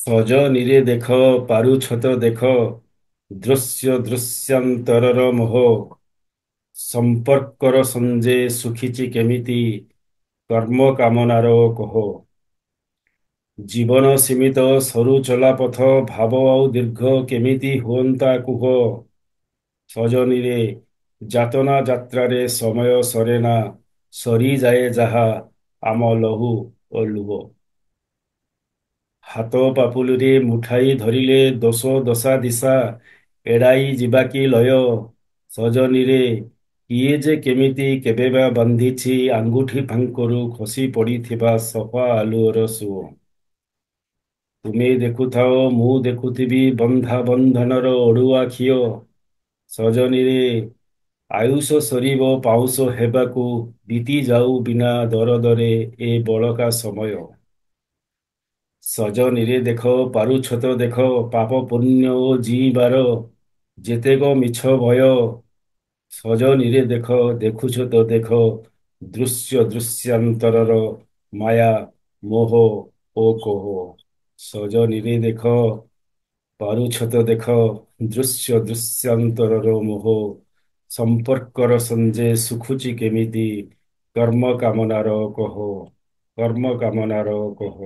ସଜନୀରେ ଦେଖ ପାରୁଛ ତ ଦେଖ ଦୃଶ୍ୟ ଦୃଶ୍ୟାନ୍ତରର ମୋହ ସମ୍ପର୍କର ସଞ୍ଜେ ଶୁଖିଛି କେମିତି କର୍ମ କାମନାର କୋହ। ଜୀବନ ସୀମିତ ସରୁ ଚଲାପଥ ଭାବ ଆଉ ଦୀର୍ଘ କେମିତି ହୁଅନ୍ତା କୁହ। ସଜନୀରେ ଯାତନା ଯାତ୍ରାରେ ସମୟ ସରେନା ସରିଯାଏ ଯାହା ଆମ ଲହୁ ଓ ଲୁହ। ହାତ ପାପୁଲିରେ ମୁଠାଇ ଧରିଲେ ଦୋଷ ଦଶା ଦିଶା ଏଡ଼ାଇ ଯିବା କି ଲୟ। ସଜନୀରେ କିଏ ଯେ କେମିତି କେବେ ବା ବାନ୍ଧିଛି ଆଙ୍ଗୁଠି ଫାଙ୍କରୁ ଖସି ପଡ଼ିଥିବା ସଫା ଆଲୁଅର ସୁଅ। ତୁମେ ଦେଖୁଥାଅ ମୁଁ ଦେଖୁଥିବି ବନ୍ଧା ବନ୍ଧନର ଅଡ଼ୁଆ ଖିଅ। ସଜନୀରେ ଆୟୁଷ ସରିବ ପାଉଁଶ ହେବାକୁ ବିତି ଯାଉ ବିନା ଦରଦରେ ଏ ବଳକା ସମୟ। ସଜନୀରେ ଦେଖ ପାରୁଛ ତ ଦେଖ ପାପ ପୁଣ୍ୟ ଓ ଜୀଇବାର ଯେତେକ ମିଛ ଭୟ। ସଜନୀରେ ଦେଖ ଦେଖୁଛ ତ ଦେଖ ଦୃଶ୍ୟ ଦୃଶ୍ୟାନ୍ତରର ମାୟା ମୋହ ଓ କୋହ। ସଜନୀରେ ଦେଖ ପାରୁଛ ତ ଦେଖ ଦୃଶ୍ୟ ଦୃଶ୍ୟାନ୍ତରର ମୋହ ସମ୍ପର୍କର ସଞ୍ଜେ ଶୁଖୁଛି କେମିତି କର୍ମ କାମନାର କୋହ। କର୍ମ କାମନାର କୋହ।